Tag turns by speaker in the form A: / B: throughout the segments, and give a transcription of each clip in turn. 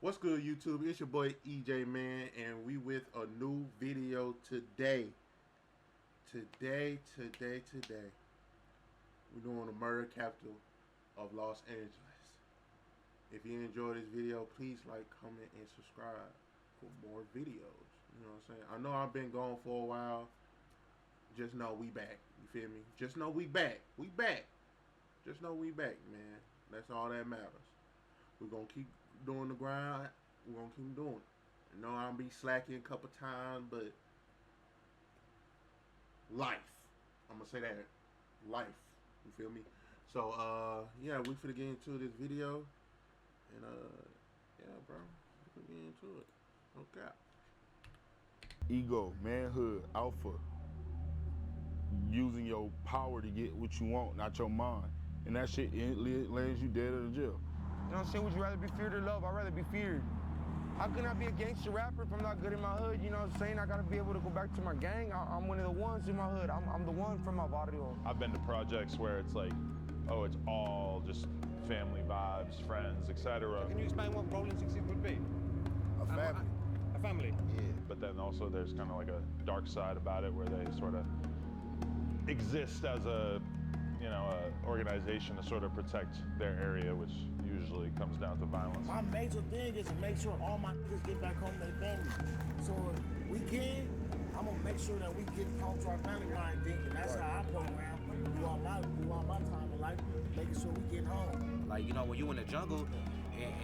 A: What's good, YouTube? It's your boy EJ, man, and we with a new video today. Today. We're doing the murder capital of Los Angeles. If you enjoy this video, please like, comment, and subscribe for more videos. You know what I'm saying? I know I've been gone for a while. Just know we back. You feel me? Just know we back. We back. Just know we back, man. That's all that matters. We're going to keep doing the grind. We're going to keep doing it. I know I'll be slacking a couple times, but life. I'm going to say that. Life. You feel me? So, yeah, we finna get into this video. And, yeah, bro. We finna get into it. Okay.
B: Ego, manhood, alpha. Using your power to get what you want, not your mind. And that shit lands you dead in jail.
C: You know what I'm saying? Would you rather be feared or loved? I'd rather be feared. How can I be a gangster rapper if I'm not good in my hood? You know what I'm saying? I gotta be able to go back to my gang. I'm one of the ones in my hood. I'm the one from my barrio.
D: I've been to projects where it's like, oh, it's all just family vibes, friends, etc.
E: Can you explain what Rolling 60 would be?
B: A family.
E: A family?
B: Yeah.
D: But then also there's kind of like a dark side about it where they sort of exist as a organization to sort of protect their area, which usually comes down to violence.
F: My major thing is to make sure all my niggas get back home to their family. So if we can, I'm gonna make sure that we get home to our family line thing, and that's how I program throughout my time in life, making sure we get home.
G: Like, you know, when you in the jungle,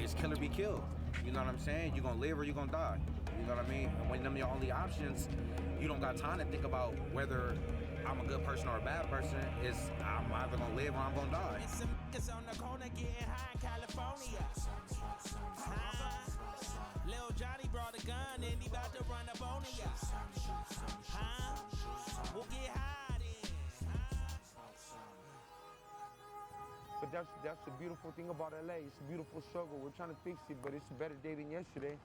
G: it's kill or be killed. You know what I'm saying? You're gonna live or you're gonna die. You know what I mean? And when them your only options, you don't got time to think about whether I'm a good person or a bad person. I'm either gonna live or I'm gonna die.
F: And some niggas on the corner getting high in California. Lil Johnny brought a gun and he about to run up on ya. We'll get high then.
C: But that's the beautiful thing about LA. It's a beautiful struggle. We're trying to fix it, but it's a better day than yesterday.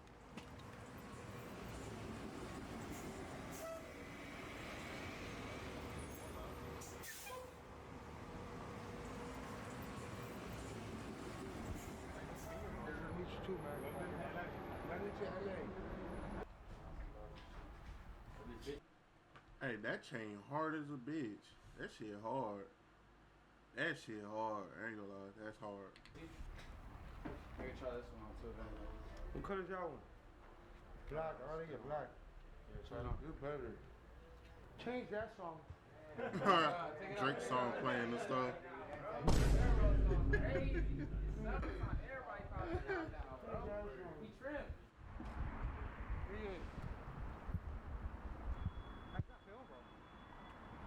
C: Too, man.
A: Hey, that chain hard as a bitch. That shit hard. That shit hard. I ain't gonna lie. That's hard.
E: I can try this one out too.
C: What color is y'all one? Black. I already get black.
E: Yeah, try it on.
C: You better. Change that song.
A: Drake song playing and stuff.
E: Everybody calling it out now, bro. He trimmed.
C: Yeah.
E: How's that feel, bro?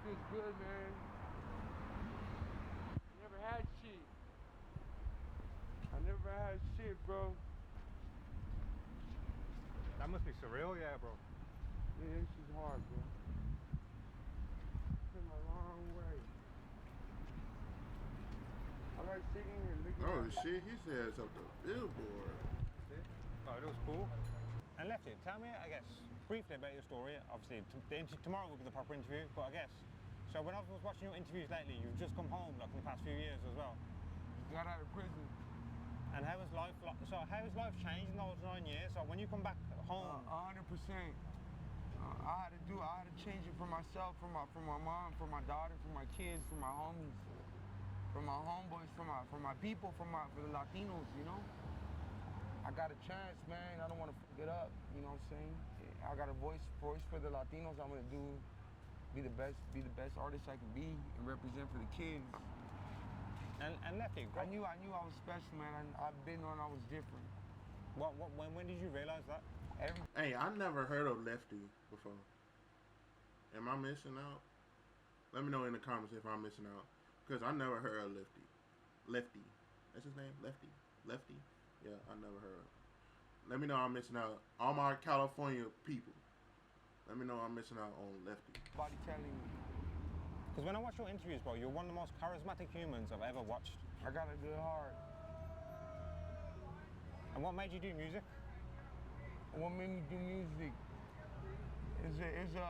C: Feels good, man. Never had shit. I never had shit, bro.
E: That must be surreal, yeah, bro.
C: Yeah, this is hard, bro. It's been a long way. I like sitting here looking
A: Oh
C: at
A: shit, he says up the billboard.
E: Oh, it was cool.
H: And Lefty, tell me, I guess, briefly about your story. Obviously, tomorrow will be the proper interview, but I guess, so when I was watching your interviews lately, you've just come home, like in the past few years as well.
C: got out of prison.
H: And how has life, how has life changed in those 9 years? So when you come back home?
C: 100%. I had to change it for myself, for my mom, for my daughter, for my kids, for my homies, for my homeboys, for my people, for the Latinos, you know? I got a chance, man. I don't want to fuck it up, you know what I'm saying? I got a voice for the Latinos. I'm gonna be the best artist I can be and represent for the kids.
H: And Lefty,
C: I knew I was special, man. I've been on, I was different.
H: When did you realize that?
A: Hey, I never heard of Lefty before. Am I missing out? Let me know in the comments if I'm missing out. Because I never heard of Lefty. Lefty. That's his name? Lefty? Lefty? Yeah, I never heard of. Let me know I'm missing out. All my California people. Let me know I'm missing out on Lefty.
C: Body telling me.
H: Because when I watch your interviews, bro, you're one of the most charismatic humans I've ever watched.
C: I got a good heart.
H: And what made you do music?
C: What made me do music is a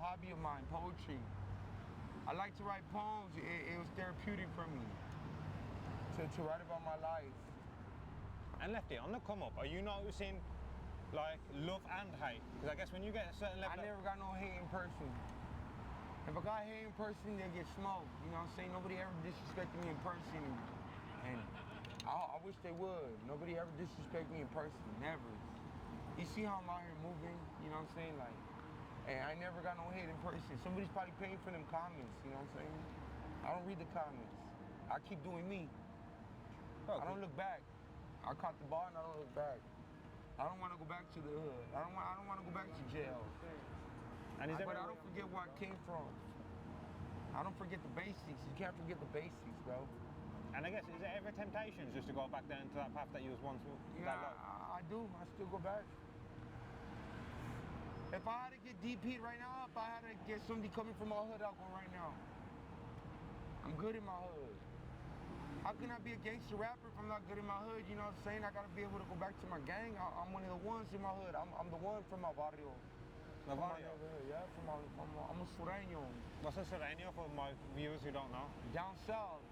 C: hobby of mine, poetry. I like to write poems. It was therapeutic for me to write about my life.
H: And Lefty, on the come up, are you noticing like love and hate? Because I guess when you get a certain
C: I
H: level,
C: never got no hate in person. If I got hate in person, they get smoked. You know what I'm saying? Nobody ever disrespected me in person, and I wish they would. Nobody ever disrespected me in person, never. You see how I'm out here moving, you know what I'm saying? Like, and I never got no hate in person. Somebody's probably paying for them comments, you know what I'm saying? I don't read the comments. I keep doing me. I don't look back. I caught the ball and I don't look back. I don't want to go back to the hood. I don't want to go back to jail.
H: and
C: But I don't forget where I came from. I don't forget the basics. You can't forget the basics, bro.
H: And I guess, is it ever temptation just to go back down to that path that you was once
C: Yeah,
H: that low?
C: I do. I still go back. If I had to get DP'd right now, if I had to get somebody coming from my hood, I'll go right now. I'm good in my hood. How can I be a gangster rapper if I'm not good in my hood? You know what I'm saying? I gotta be able to go back to my gang. I'm one of the ones in my hood. I'm the one from my barrio.
H: The
C: From my
H: barrio?
C: neighborhood, yeah. I'm a sureño.
H: What's a Sereno for my viewers who don't know?
C: Down south,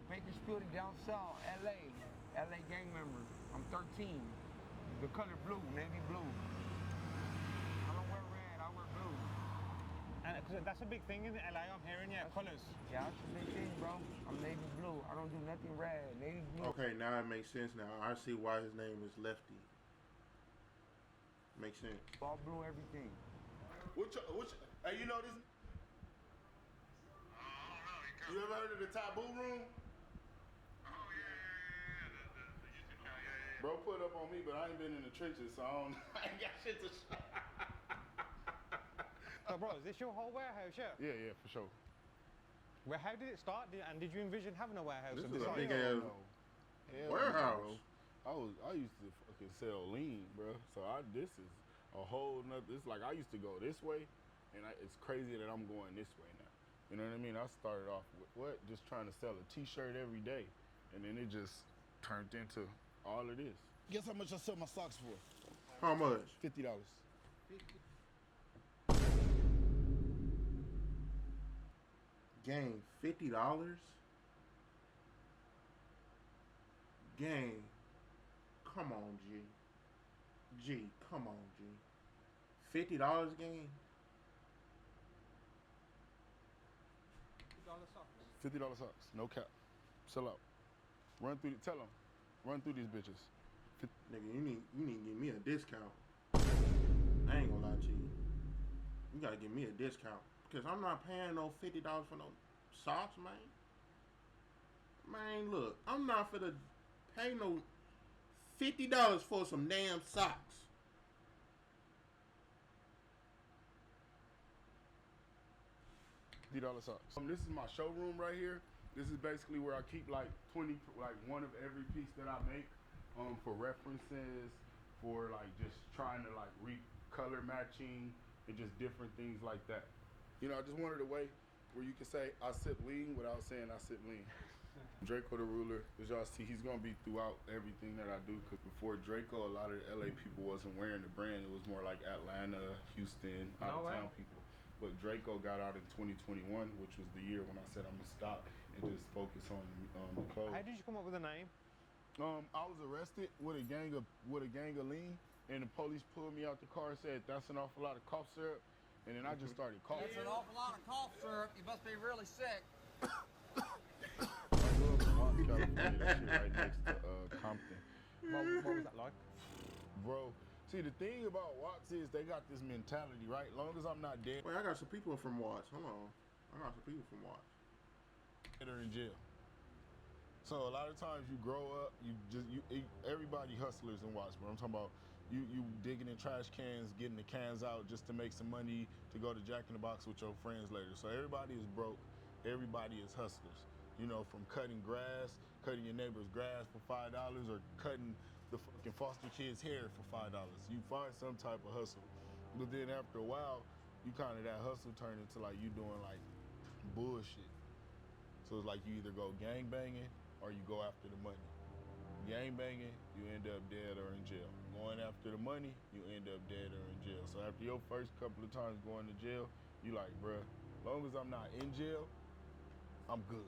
C: Bakersfield and down south, LA gang member. I'm 13. The color blue, navy blue. I don't wear red, I wear blue.
H: And cause that's a big thing in LA, I'm hearing, yeah, colours.
C: Yeah, that's a big thing, bro. I'm navy blue. I don't do nothing red. Navy blue.
A: Okay, now it makes sense now. I see why his name is Lefty. Makes sense.
C: All blue, everything.
B: Hey, you know this? You ever heard of the Taboo Room? Bro put up on me, but I ain't been in the trenches, so I ain't got shit to show.
H: So bro, is this your whole warehouse, yeah?
B: Yeah, for sure.
H: Well, how did it start? And did you envision having a warehouse?
A: This
H: of
A: is
H: this
A: a
H: size?
A: big ass
B: Hell
A: warehouse.
B: no, bro. I used to fucking sell lean, bro. So this is a whole nother. It's like I used to go this way, and it's crazy that I'm going this way now. You know what I mean? I started off with just trying to sell a T-shirt every day, and then it just turned into all of this. Guess how much I sell my socks for?
A: How much?
B: $50.
A: Gang, $50? Gang, come on, G. G, come on, G. $50, gang?
B: $50 socks, no cap. Sell out. Tell them, run through these bitches.
A: Nigga, you need to give me a discount. I ain't gonna lie to you. You gotta give me a discount. Because I'm not paying no $50 for no socks, man. Man, look, I'm not finna pay no $50 for some damn socks.
B: $50 socks. This is my showroom right here. This is basically where I keep like one of every piece that I make for references, for like just trying to like recolor matching and just different things like that. You know, I just wanted a way where you can say I sip lean without saying I sip lean. Draco the Ruler, as y'all see, he's gonna be throughout everything that I do. Cause before Draco, a lot of the LA people wasn't wearing the brand. It was more like Atlanta, Houston, out of town people. But Draco got out in 2021, which was the year when I said I'm gonna stop and just focus on the clothes.
H: How did you come up with the name?
B: I was arrested with a gang of lean, and the police pulled me out the car and said that's an awful lot of cough syrup, and then I just started coughing.
E: That's an awful lot of cough syrup. You must be really sick.
B: I grew up in Watts, California. That shit right next to Compton.
H: What was that like?
B: Bro, see the thing about Watts is they got this mentality, right? Long as I'm not dead,
A: Wait, I got some people from Watts. Hold on. I got some people from Watts.
B: they're in jail. So a lot of times you grow up, everybody hustlers in Watts, but I'm talking about you digging in trash cans, getting the cans out just to make some money to go to Jack in the Box with your friends later. So everybody is broke, everybody is hustlers. You know, from cutting grass, cutting your neighbor's grass for $5, or cutting the fucking foster kid's hair for $5. You find some type of hustle. But then after a while, that hustle turn into like you doing like bullshit. So it's like you either go gang banging or you go after the money. Gang banging, you end up dead or in jail. Going after the money, you end up dead or in jail. So after your first couple of times going to jail, you like, bruh, as long as I'm not in jail, I'm good.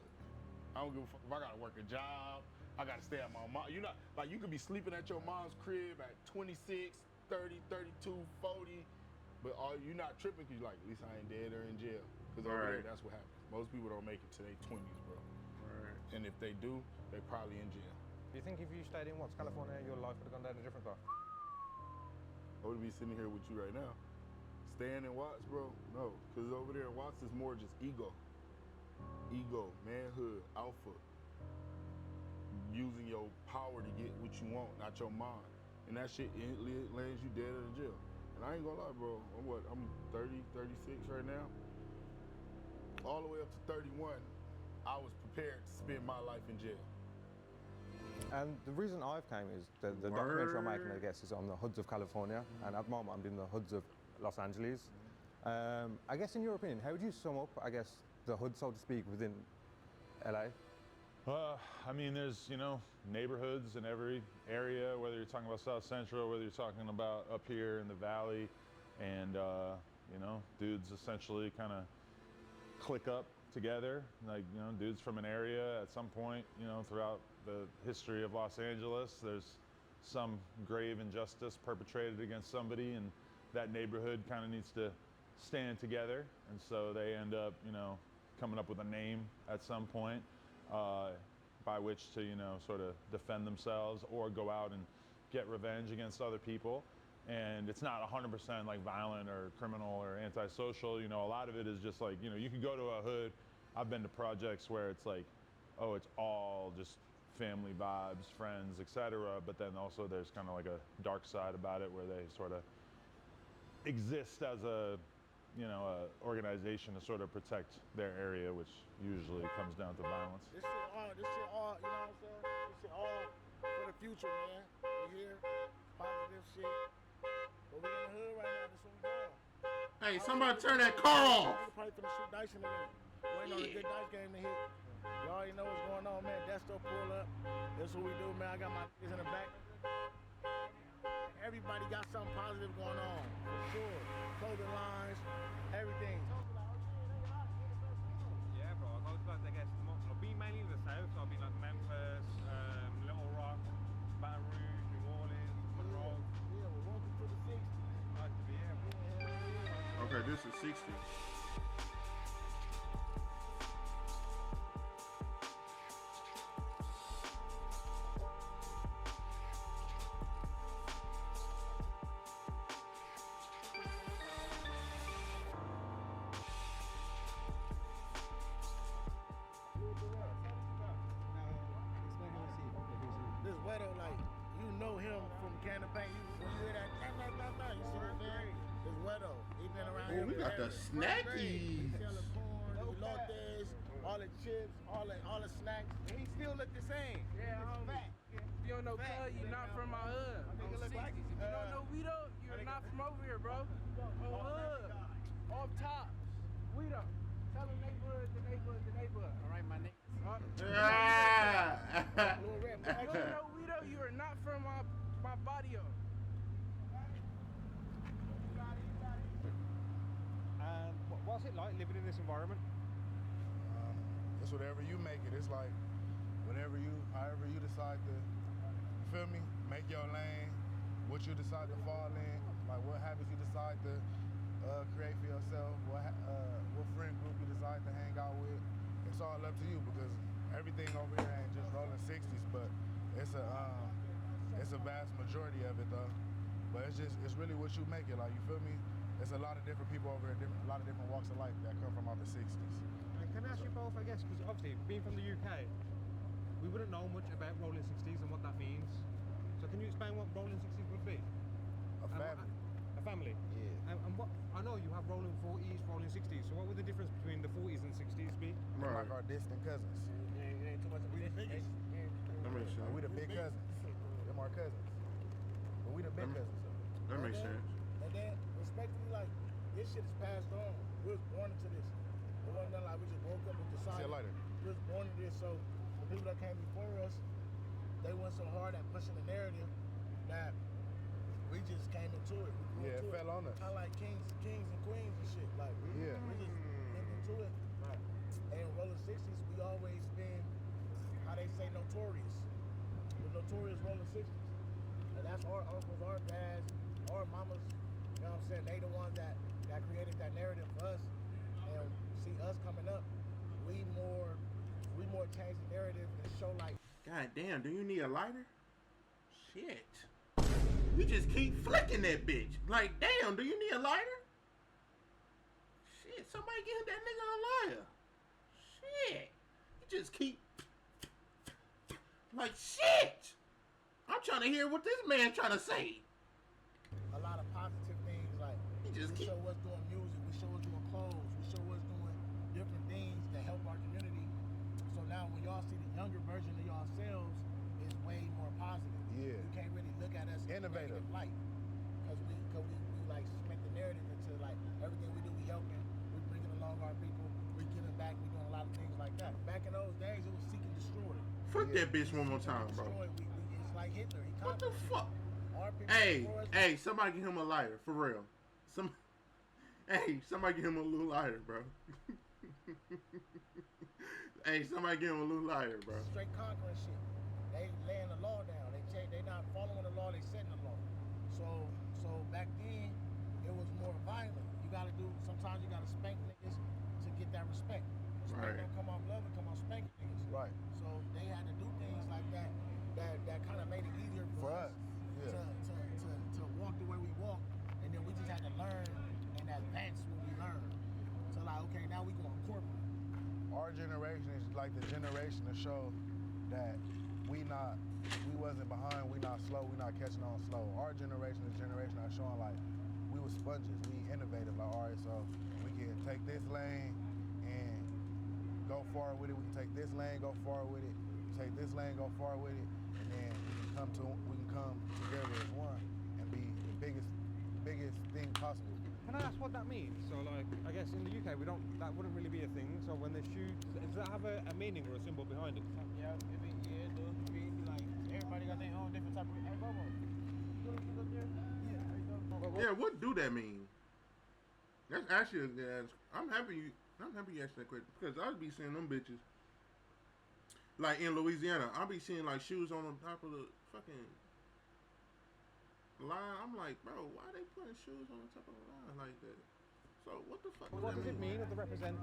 B: I don't give a fuck if I gotta work a job, I gotta stay at my mom. You're not, like, you could be sleeping at your mom's crib at 26, 30, 32, 40, but you're not tripping because you're like, at least I ain't dead or in jail. Because over there, that's what happens. Most people don't make it to their 20s, bro.
A: Right.
B: And if they do, they probably in jail.
H: Do you think if you stayed in California, your life would have gone down a different path?
B: I would be sitting here with you right now. Staying in Watts, bro? No, because over there in Watts is more just ego. Ego, manhood, alpha. Using your power to get what you want, not your mind. And that shit lands you dead or in jail. And I ain't gonna lie, bro. I'm 30, 36 right now. All the way up to 31, I was prepared to spend my life in jail.
H: And the reason I've came is the documentary I'm making, I guess, is on the hoods of California, and at the moment I'm doing the hoods of Los Angeles. I guess in your opinion, how would you sum up, I guess, the hood, so to speak, within LA?
D: I mean, there's, you know, neighborhoods in every area, whether you're talking about South Central, whether you're talking about up here in the Valley, and, you know, dudes essentially kind of click up together, like, you know, dudes from an area at some point, you know, throughout the history of Los Angeles, there's some grave injustice perpetrated against somebody, and that neighborhood kind of needs to stand together, and so they end up, you know, coming up with a name at some point by which to, you know, sort of defend themselves or go out and get revenge against other people. And it's not 100% like violent or criminal or antisocial. You know, a lot of it is just like, you know, you can go to a hood. I've been to projects where it's like, oh, it's all just family vibes, friends, etc. But then also there's kind of like a dark side about it where they sort of exist as a, you know, a organization to sort of protect their area, which usually comes down to violence.
F: This shit all, you know what I'm saying? This shit all for the future, man. We here, positive shit. But we in the hood right now, that's what we doing.
A: Hey, somebody turn that car off.
F: We're probably finna shoot dice in a minute. Waiting on a good dice game to hit. You already know what's going on, man. Desto pull up. That's what we do, man. I got my niggas in the back. Everybody got something positive going on, for sure. Clothing lines, everything.
H: Yeah, bro. I go to, like, I guess, I've been mainly in the South, so I've been like Memphis, Little Rock, Baton Rouge, New Orleans, Monroe.
F: Yeah, we're walking to the 60s.
H: Nice to be here, bro.
A: Okay, this is 60.
F: This Wedo, like, you know him from Can of Paint. When you hear that, you see what I'm saying? This Wedo. He been around here.
A: Oh, we got the
F: He
A: snackies.
F: sell the corn, the elotes, all the chips, all the snacks. And he still look the same.
E: Yeah, homie. If you don't know Cuz, you're not from my hood. On 60s. If you don't know Wedo, you're not from over here, bro. On hood. Off top. Wedo. Tell the neighborhood. All right, my niggas.
A: Yeah.
E: If you don't know Wedo, you are not from my barrio.
H: And what's it like living in this environment?
B: It's whatever you make it. It's like however you decide to, you feel me, make your lane, what you decide to fall in, like what habits you decide to create for yourself, what friend group you decide to hang out with. It's all up to you because everything over here ain't just rolling 60s, but it's a vast majority of it though. But it's really what you make it. Like, you feel me? There's a lot of different people over here, a lot of different walks of life that come from out the 60s.
H: And can I ask you both, I guess, because obviously being from the UK, we wouldn't know much about rolling 60s and what that means. So can you explain what rolling 60s would be?
B: A family.
H: A family?
B: Yeah.
H: And what, I know you have rolling 40s, rolling 60s, so what would the difference between the 40s and 60s be?
B: Right. Like our distant cousins.
F: It ain't too much of a difference.
A: That makes sense.
B: We the big cousins. Them our cousins. But we the big cousins.
A: That makes sense.
F: And then, respectfully, like, this shit is passed on. We was born into this. It wasn't nothing like we just woke up and decided.
B: See you later.
F: We was born into this, so the people that came before us, they went so hard at pushing the narrative that we just came into it. We
B: Yeah, it fell on us.
F: Kind of like kings and queens and shit. Like, we just lived into it. Right. And in rolling 60s, we always been, how they say, notorious. notorious rolling 60s. And that's our uncles, our dads, our mamas, you know what I'm saying? They the ones that created that narrative for us. And see us coming up, we more change the narrative and show like.
A: God damn, do you need a lighter? Shit. You just keep flicking that bitch. Like, damn, do you need a lighter? Shit, somebody give that nigga a lighter. Shit. You just keep like shit. I'm trying to hear what this man trying to say.
F: A lot of positive things, like we show us doing music, we show us doing clothes, we show us doing different things to help our community. So now when y'all see the younger version of yourselves, it's way more positive.
B: Yeah.
F: You can't really look at us in a
B: Innovative.
F: negative light. Because we like spent the narrative into like everything we do, we helping, we bringing along our people, we giving back, we doing a lot of things like that. Back in those days, it was seek and destroy.
A: Fuck that bitch one more time, bro.
F: It's like Hitler. He
A: What the fuck?
F: Our people
A: Hey, somebody give him a lighter, for real. Hey, somebody give him a little lighter, bro. Hey, somebody give him a little lighter, bro.
F: Straight conquering shit. They laying the law down. They not following the law. They setting the law. So back then, it was more violent. You gotta do. Sometimes you gotta spank niggas to get that respect. Respect don't come off love, it come off spanking niggas.
B: Right.
F: So they had to do things like that. That kind of made it easier for us.
B: Yeah.
F: To walk the way we walk, and then we just had to learn and advance what we learned. So like, okay, now we going corporate.
B: Our generation is like the generation to show that we wasn't behind, we not slow, we not catching on slow. Our generation is generation that's showing like we were sponges, we innovative. Like, all right, so we can take this lane and go far with it. We can take this lane, go far with it. Take this lane, go far with it, and then we can come together as one and be the biggest thing possible.
H: Can I ask what that means? So, like, I guess in the UK, that wouldn't really be a thing. So when they shoot, does that have a meaning or a symbol behind it?
F: Yeah, it does. It mean, like, everybody got their own different type of. Hey, Bobo.
A: Yeah, what do that mean? That's actually a good ask. I'm happy you asked that question because I'd be seeing them bitches. Like in Louisiana, I'll be seeing like shoes on the top of the fucking line. I'm like, bro, why are they putting shoes on the top of the line like that? So what the fuck?
H: What does it mean that they represent?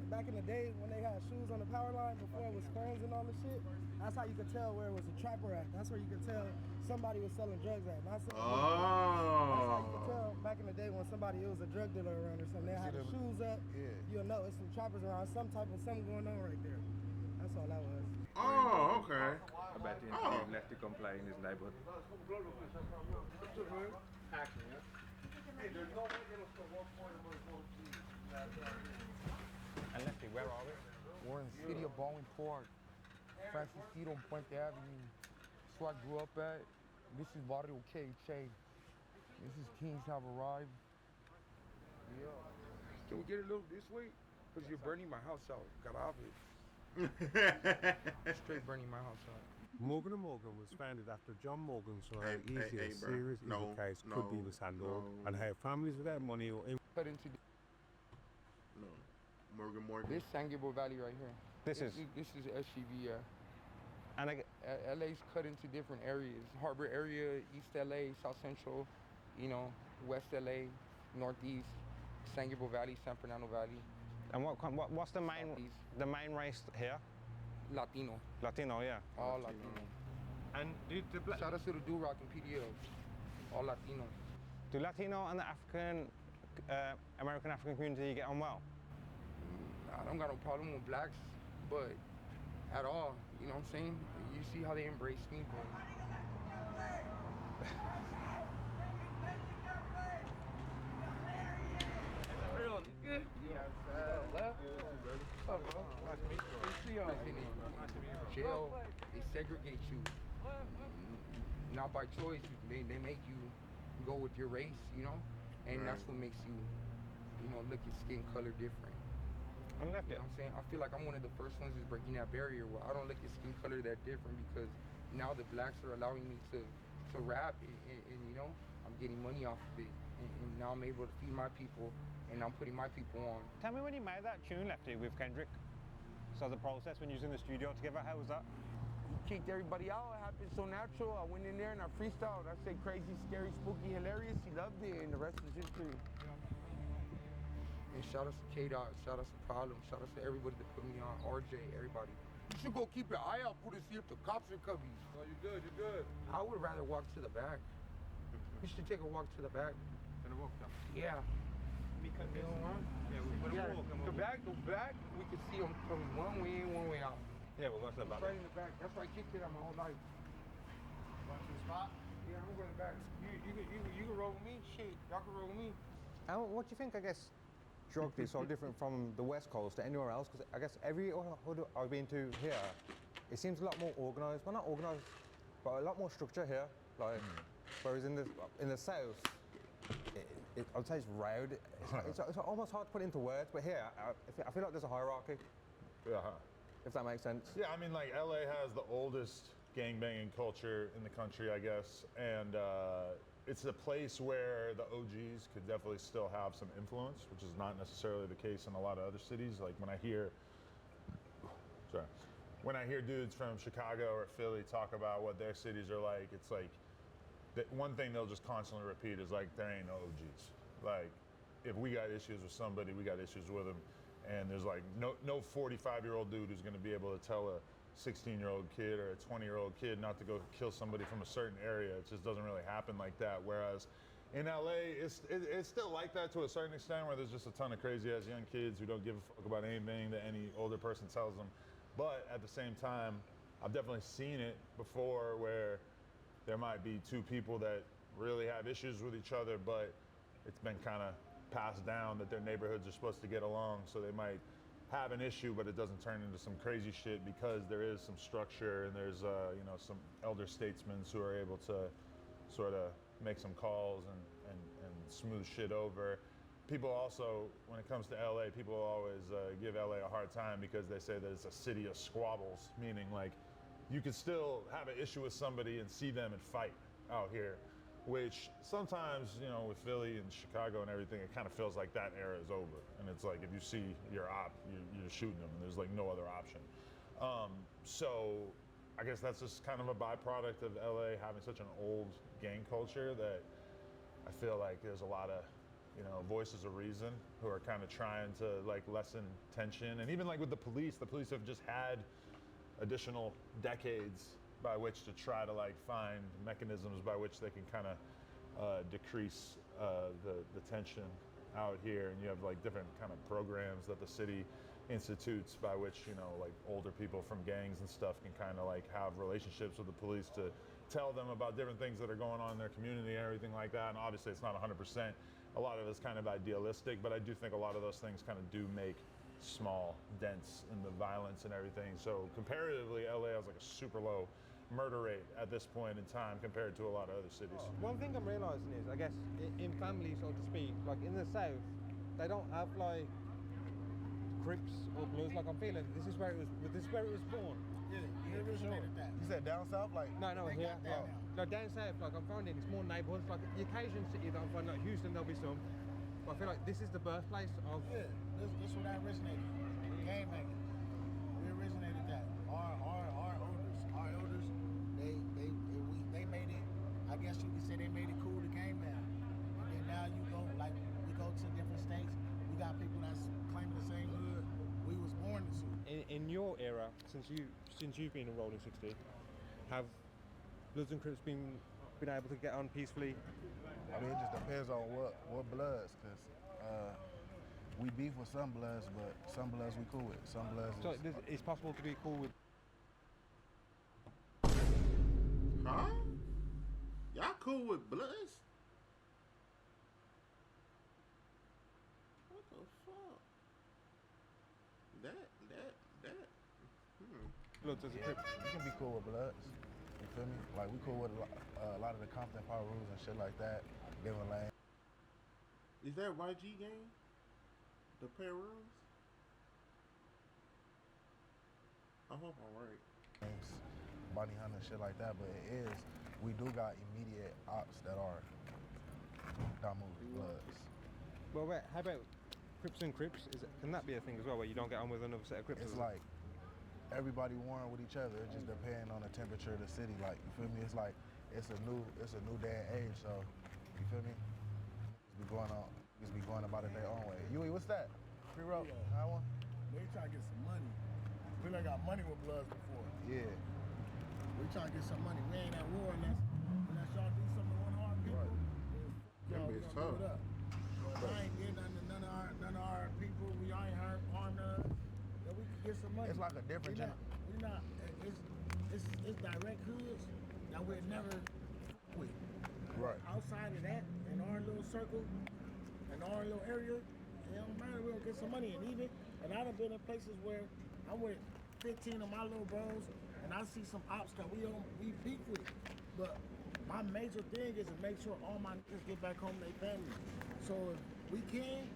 I: Back in the day when they had shoes on the power line before it was phones and all this shit, that's how you could tell where it was a trapper at. That's where you could tell somebody was selling drugs at. That's how you could tell back in the day when somebody, it was a drug dealer around or something. They had the shoes up.
B: Yeah.
I: You'll know it's some trappers around, something going on right there. That's all that was.
A: Oh, okay.
H: About the left to come play in his neighborhood. And Lefty, where are we?
C: We're in the city of Baldwin Park, Francis Street on Puente Avenue. That's where I grew up at. This is Barrio KHA. This is Kings Have Arrived. Yeah. Can we get a little this way? Because you're burning my house out. Got obvious. Straight burning my house out.
J: Morgan & Morgan was founded after John Morgan saw how easy a
A: bro.
J: serious evil case could be mishandled and how families without money or
C: Cut into
A: Morgan.
C: this San Gabriel Valley right here. This is SGV, yeah.
H: And
C: LA's cut into different areas. Harbor area, East LA, South Central, West LA, Northeast, San Gabriel Valley, San Fernando Valley.
H: And what's the main race here?
C: Latino.
H: Latino, yeah.
C: All Latino.
H: And
C: Shout out to the Do-Rock and PDL. All Latino.
H: Do Latino and the American African community get on well?
C: I don't got no problem with blacks, but at all, you know what I'm saying? You see how they embrace me, but real nigga. What's up, bro? Nice to meet you. See y'all. Jail, they segregate you. Not by choice. They make you go with your race, and that's what makes you, look at skin color different. You know what I'm saying? I feel like I'm one of the first ones that's breaking that barrier where I don't look at skin color that different because now the blacks are allowing me to rap and I'm getting money off of it. And now I'm able to feed my people and I'm putting my people on.
H: Tell me when you made that tune, Lefty, with Kendrick. So the process when you was in the studio together, how was that?
C: kicked everybody out. It happened so natural. I went in there and I freestyled. I said crazy, scary, spooky, hilarious. He loved it, and the rest is history. And shout out to K-Dot, shout out to Problem, shout out to everybody that put me on, RJ, everybody. You should go keep your eye out, Buddha, see if the cops are coming.
B: Oh, you're good, you're good.
C: I would rather walk to the back. We should take a walk to the back.
H: Gonna walk down.
C: Yeah.
H: Because
C: You know what?
H: yeah, we're gonna walk.
C: The back, we can see them coming one way in, one way out.
H: Yeah, we'll go to the back.
C: Right in the back. That's why I kicked it out my whole life.
I: Want to the spot?
C: Yeah, I'm going back. You can roll with me. Shit, y'all can roll with me.
H: And what do you think, I guess, geography is so different from the West Coast to anywhere else? Because I guess every hood I've been to here, it seems a lot more organised. Well, not organised, but a lot more structure here. Like, whereas in the South, I'd say it's rowed. It's almost hard to put into words, but here, I feel like there's a hierarchy.
D: Yeah.
H: If that makes sense.
D: Yeah, I mean, like, LA has the oldest gangbanging culture in the country, I guess, and it's a place where the OGs could definitely still have some influence, which is not necessarily the case in a lot of other cities. Like when I hear dudes from Chicago or Philly talk about what their cities are like, it's like one thing they'll just constantly repeat is like, there ain't no OGs. Like, if we got issues with somebody, we got issues with them. And there's like no 45-year-old dude who's gonna be able to tell a 16-year-old kid or a 20-year-old kid not to go kill somebody from a certain area. It just doesn't really happen like that. Whereas in LA, it's still like that to a certain extent, where there's just a ton of crazy-ass young kids who don't give a fuck about anything that any older person tells them. But at the same time, I've definitely seen it before where there might be two people that really have issues with each other, but it's been kind of passed down that their neighborhoods are supposed to get along, so they might have an issue, but it doesn't turn into some crazy shit because there is some structure and there's some elder statesmen who are able to sort of make some calls and smooth shit over. People also, when it comes to LA, people always give LA a hard time because they say that it's a city of squabbles, meaning like you could still have an issue with somebody and see them and fight out here, which sometimes, with Philly and Chicago and everything, it kind of feels like that era is over. And it's like, if you see your op, you're shooting them, and there's like no other option. So I guess that's just kind of a byproduct of LA having such an old gang culture that I feel like there's a lot of, voices of reason who are kind of trying to like lessen tension. And even like with the police have just had additional decades by which to try to like find mechanisms by which they can kind of decrease the tension out here. And you have like different kind of programs that the city institutes by which, like older people from gangs and stuff can kind of like have relationships with the police to tell them about different things that are going on in their community and everything like that. And obviously it's not 100%. A lot of it's kind of idealistic, but I do think a lot of those things kind of do make small dents in the violence and everything. So comparatively, LA has like a super low murder rate at this point in time compared to a lot of other cities.
H: One thing I'm realising is, I guess, in family, so to speak, like in the South, they don't have like Crips or Blues. Like I'm feeling this is where it was born.
I: Yeah, you originated that.
B: You said down south, like?
H: No, here. Like down south, like I'm finding it's more neighbourhoods. Like the occasion city that I'm finding, like Houston, there'll be some. But I feel like this is the birthplace of.
I: Yeah, this where that originated. Game making. We originated that. Our elders, they made it. I guess you could say they made it cool to game man. And then now we go to different states. We got people that's claiming the same hood we was born into.
H: In your era, since you've been enrolled in 60, have Bloods and Crips been able to get on peacefully?
K: I mean, it just depends on what bloods, because we beef with some bloods, but some bloods we cool with. Some bloods
H: So it's possible to be cool with.
A: Huh? Y'all cool with Bloods? What the fuck? That.
H: Bloods as a Crip.
K: You can be cool with bloods. You feel me? Like we cool with a lot of the Compton Power rules and shit like that. Giving lane.
A: Is that YG game? The pair rules? I hope I'm right.
K: Bounty hunting and shit like that, but it is. We do got immediate ops that are dominant bloods.
H: Well, wait, how about Crips and Crips? Can that be a thing as well, where you don't get on with another set of Crips?
K: It's like everybody warring with each other. It just depends on the temperature of the city. Like, you feel me? It's like it's a new day and age. So, you feel me? Just be going about it their own way. Yui, what's that? Free rope.
F: Yeah.
K: I want.
F: They try to get some money. We done got money with Bloods before.
K: Yeah.
F: We try to get some money. We ain't at war unless y'all do something to one of our people.
A: That bitch tough.
F: But I ain't getting none of our people. We ain't harmed none of us. That we can get some money.
K: It's like a different
F: it's direct hoods that we'll never with.
K: Right.
F: Outside of that, in our little circle, in our little area, it don't matter, we'll get some money. And I done been in places where I'm with 15 of my little bros, and I see some ops that we beef with. But my major thing is to make sure all my niggas get back home to their families. So if we can,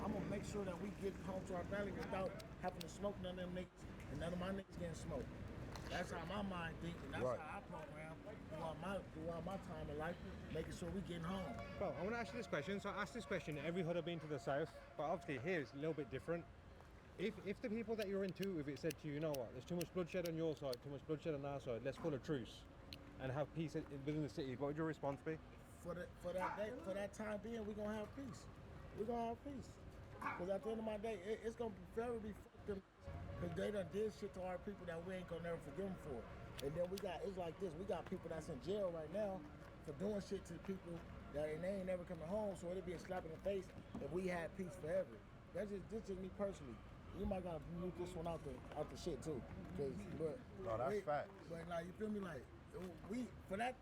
F: I'm gonna make sure that we get home to our family without having to smoke none of them niggas, and none of my niggas getting smoked. That's how my mind thinks, and that's how I program throughout my time of life, making sure we getting home.
H: Well, I want to ask you this question. So I asked this question to every hood I've been to the south, but obviously here it's a little bit different. If the people that you're into, if it said to you, you know what, there's too much bloodshed on your side, too much bloodshed on our side, let's call a truce and have peace within the city, what would your response be?
F: For that time being, we're gonna have peace. We're gonna have peace. Because at the end of my day, it's gonna forever be fucked them, because they done did shit to our people that we ain't gonna never forgive them for. And then it's like this, we got people that's in jail right now for doing shit to people that they ain't never coming home, so it'd be a slap in the face if we had peace forever. This is me personally. You might gotta move this one out the shit too.
K: That's facts.
F: But like, you feel me, like, for that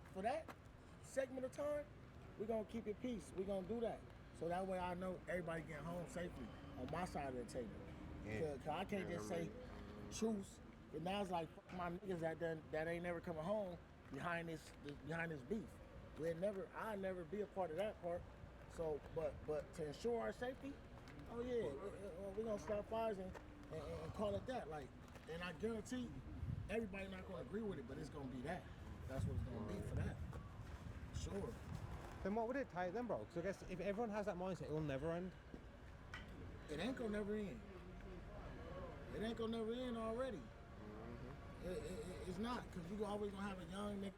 F: segment of time, we're gonna keep it peace. We're gonna do that. So that way I know everybody getting home safely on my side of the table.
K: Yeah.
F: Cause I can't just say truce. And now it's like, fuck my niggas that ain't never coming home behind this beef. I'll never be a part of that part. So, but to ensure our safety, oh yeah, we're gonna start fires and call it that. Like, and I guarantee everybody not gonna agree with it, but it's gonna be that. That's what it's gonna be for that. Sure.
H: Then what would it take then, bro? Because I guess if everyone has that mindset, it will never end.
F: It ain't gonna never end. It ain't gonna never end already. It's not, because you always gonna have a young nigga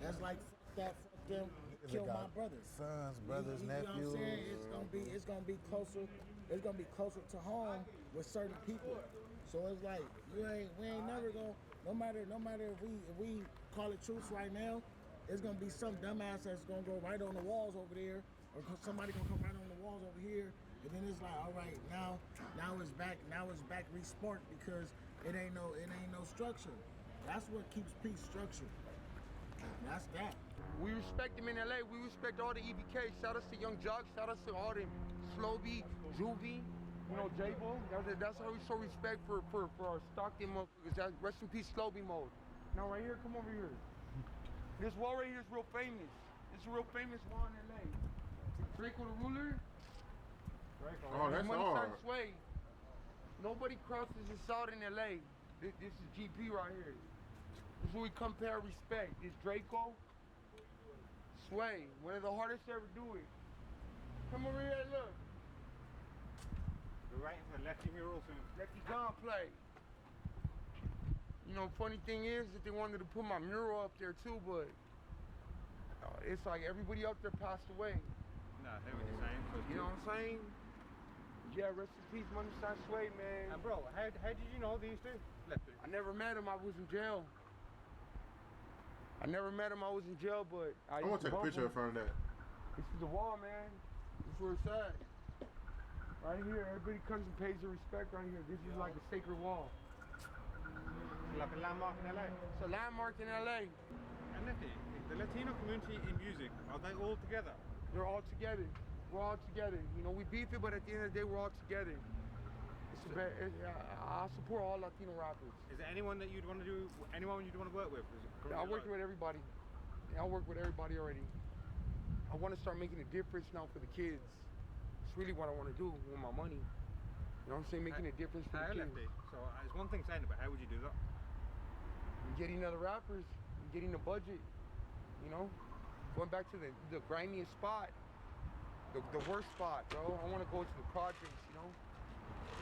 F: that's like, fuck that, fuck them, kill my brothers.
K: Sons, brothers,
F: you
K: nephews.
F: know what I'm saying? It's gonna be closer to home with certain people. So it's like, we ain't never gonna, no matter if we call it truce right now, it's gonna be some dumbass that's gonna go right on the walls over there, or somebody gonna come right on the walls over here, and then it's like, all right, now it's back re-sparked because it ain't no structure. That's what keeps peace structured. That's that.
C: We respect them in LA. We respect all the EBK. Shout out to Young Jock. Shout out to all them Slowby, Juvie, J-Bo. That's how we show respect for our Stockton motherfuckers. Rest in peace, Slowby mode. Now right here, come over here. This wall right here is real famous. It's a real famous wall in LA. Draco the Ruler.
A: Oh, that's hard.
C: Sway. Nobody crosses this out in LA. This is GP right here. This is where we compare respect. It's Draco, Sway. One of the hardest to ever do it. Come over here and look.
H: We're waiting for the lefty mural to
C: Lefty gun play. You know, funny thing is that they wanted to put my mural up there too, but it's like everybody up there passed away.
H: No, they were the same.
C: You know what I'm saying? Yeah, rest in peace, Money Sign Sway, man.
H: And bro, how did you know these two? Lefty.
C: I never met him, I was in jail. I but I
A: want to take a picture in front of that.
C: This is the wall, man. This is where it's at. Right here, everybody comes and pays their respect right here. This is like a sacred wall.
H: Like a landmark in LA.
C: It's a landmark in LA.
H: And Lefty, the Latino community in music, are they all together?
C: They're all together. We're all together. You know, we beef it, but at the end of the day, we're all together. I support all Latino rappers.
H: Is there anyone that you'd want to work with?
C: I work with everybody. I work with everybody already. I want to start making a difference now for the kids. It's really what I want to do with my money. You know what I'm saying? Making a difference for the kids.
H: So it's one thing saying it, but how would you do that?
C: Getting other rappers, getting the budget, you know? Going back to the grimiest spot, the worst spot, bro. I want to go to the projects, you know?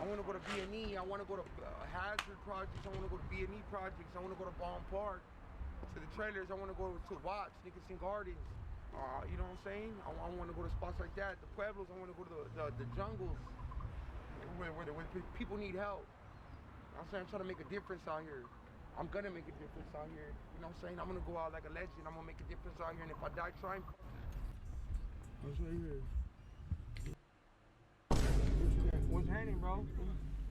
C: I want to go to B&E. I want to go to Hazard Projects. I want to go to B&E Projects. I want to go to Baum Park, to the trailers. I want to go to Watts, Nicholson Gardens. You know what I'm saying? I want to go to spots like that. The Pueblos. I want to go to the jungles where people need help. I'm saying I'm trying to make a difference out here. I'm gonna make a difference out here. You know what I'm saying? I'm gonna go out like a legend. I'm gonna make a difference out here. And if I die trying, what's right here? What's happening, bro?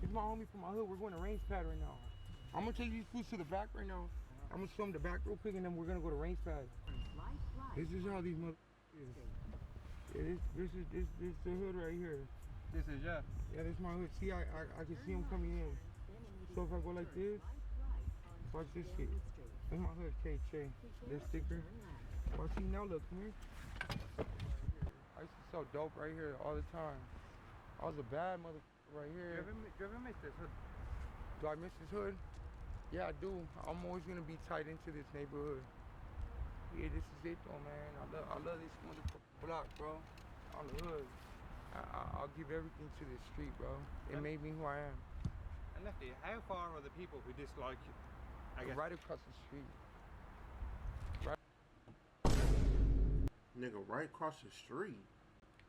C: It's my homie from my hood. We're going to range pad right now. I'm gonna take these foods to the back right now. I'm gonna show them the back real quick, and then we're gonna go to range pad. This is how these motherfuckers. Yeah, this is the hood right here.
H: This is
C: Yeah, this is my hood. See, I can see them coming in. So if I go like this, watch this shit. This is my hood, KJ. This sticker. Watch, see now, look, come here. I used to sell dope right here all the time. I was a bad motherfucker right here.
H: Do you ever miss this hood?
C: Do I miss this hood? Yeah, I do. I'm always gonna be tied into this neighborhood. Yeah, this is it though, man. I love this motherfucking block, bro. On the hood. I'll give everything to this street, bro. It made me who I am.
H: And Lefty, how far are the people who dislike you? I guess.
C: Right across the street.
A: Nigga, right across the street.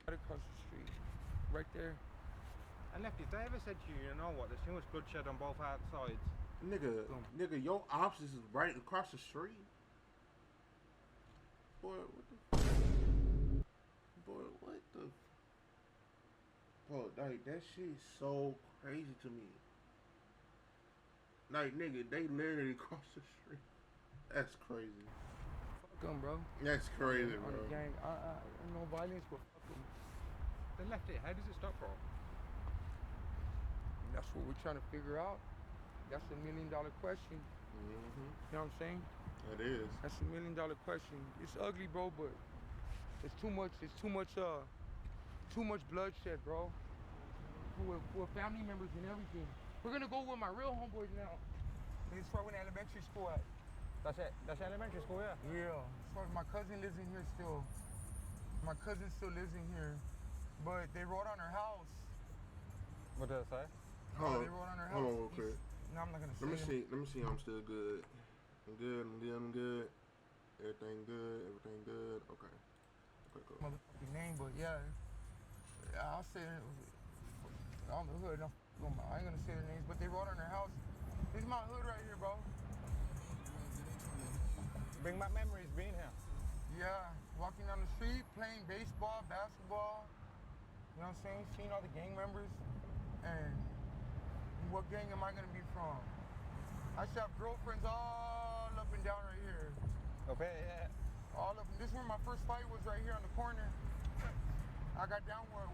C: Right across the street. Right there.
H: And Lefty, if they ever said to you, you know what, there's too much bloodshed on both sides.
A: Nigga, your options is right across the street. Boy, what the? Boy, what the? Bro, like that shit's so crazy to me. Like, nigga, they literally cross the street. That's crazy.
C: Fuck 'em, bro.
A: That's crazy,
C: on
A: bro.
C: the gang, no violence, but fuck 'em.
H: Then Lefty, how does it stop from?
C: That's what we're trying to figure out. That's $1 million question.
A: Mm-hmm.
C: You know what I'm saying?
A: It is.
C: That's $1 million question. It's ugly, bro, but it's too much. It's too much bloodshed, bro. With family members and everything. We're gonna go with my real homeboys now. It's where I went to elementary school at.
H: That's it. That's elementary school, yeah.
C: Yeah. So my cousin lives in here still. My cousin still lives in here, but they wrote on her house.
H: What did I say?
A: Hold
C: they wrote on her house.
A: on real quick.
C: No, I'm not gonna say.
A: Let me see. I'm still good. I'm good. Everything good. Okay, cool.
C: Motherfucking name, but yeah, I'll say it on the hood. I ain't gonna say their names, but they wrote on their house. This is my hood right here, bro.
H: Bring back memories being here.
C: Yeah, walking down the street, playing baseball, basketball. You know what I'm saying? Seeing all the gang members, and what gang am I gonna be from? I should have girlfriends all up and down right here.
H: Okay, yeah.
C: All of them. This is where my first fight was, right here on the corner. I got down with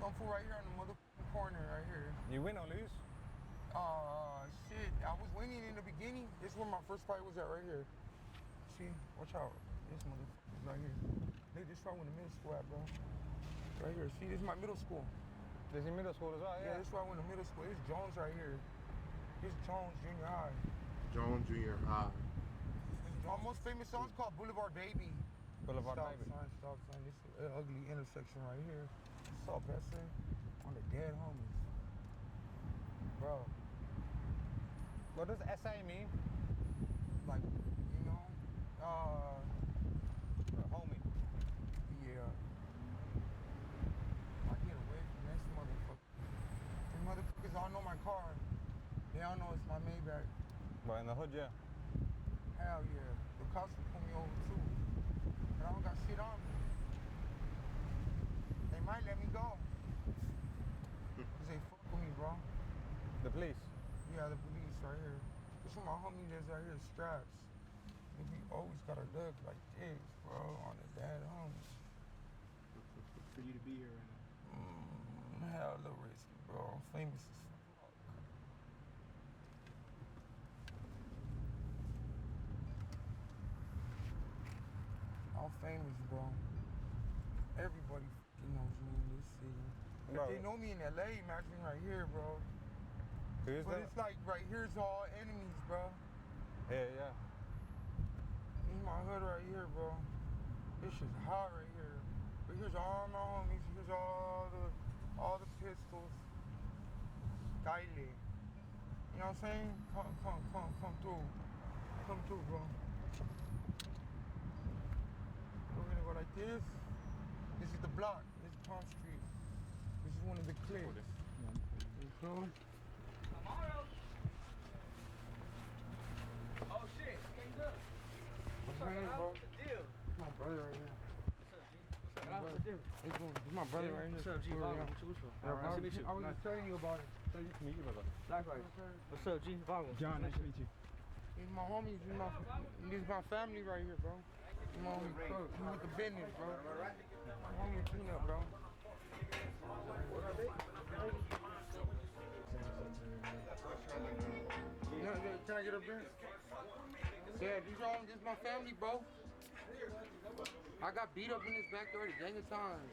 C: some fool right here on the motherfucking corner right here.
H: You win or lose?
C: Shit. I was winning in the beginning. This is where my first fight was at right here. See? Watch out. This motherfucker's right here. They just right when the middle school at, bro. Right here. See, this is my middle school.
H: This is middle school as well, yeah?
C: Yeah, this is where I went to middle school. This is Jones right here. This is Jones Junior High.
A: Jones Junior High.
C: My most famous song's called Boulevard Baby.
H: Boulevard Baby.
C: Stop sign. This is an ugly intersection right here. What's up, Bessie? On the dead homies. Bro.
H: What does SA mean?
C: Like, you know,
H: homie.
C: Yeah. I get away from this motherfucker. These motherfuckers all know my car. They all know it's my Maybach.
H: But in the hood, yeah.
C: Hell yeah. The cops will pull me over too. But I don't got shit on me. They might let me go. Cause they fuck with me, bro.
H: The police?
C: Yeah, the police right here. This is where my homie lives right here, Straps. And we always gotta look like this, bro, on the dead homies.
H: For you to be here right now.
C: Hella risky, bro. I'm famous as fuck. I'm famous, bro. Everybody fucking knows me in this city. If they know me in LA, imagine right here, bro. But it's like right here's all enemies, bro.
H: Yeah, yeah.
C: This is my hood right here, bro. This shit's hot right here. But here's all my homies. Here's all all the pistols. Kyle. You know what I'm saying? Come through. Come through, bro. We're gonna go like this. This is the block. This is Palm Street. This is one of the clips. You cool?
E: Oh shit, things up.
C: What's your name, bro?
E: What's the deal?
C: It's my brother right here.
E: What's the deal?
C: It's my brother right here.
E: What's up, G? Bob? What you
C: I was just telling you about it.
H: Pleasure to meet you, brother.
E: Likewise. What's up, G? Bob?
J: John, nice to meet you.
C: These my homies. This is my family right here, bro. My homie Cook. He with the business, bro. My homie Peanut, bro. Can I get up there? Yeah, this is my family, bro. I got beat up in this backyard a gang of times.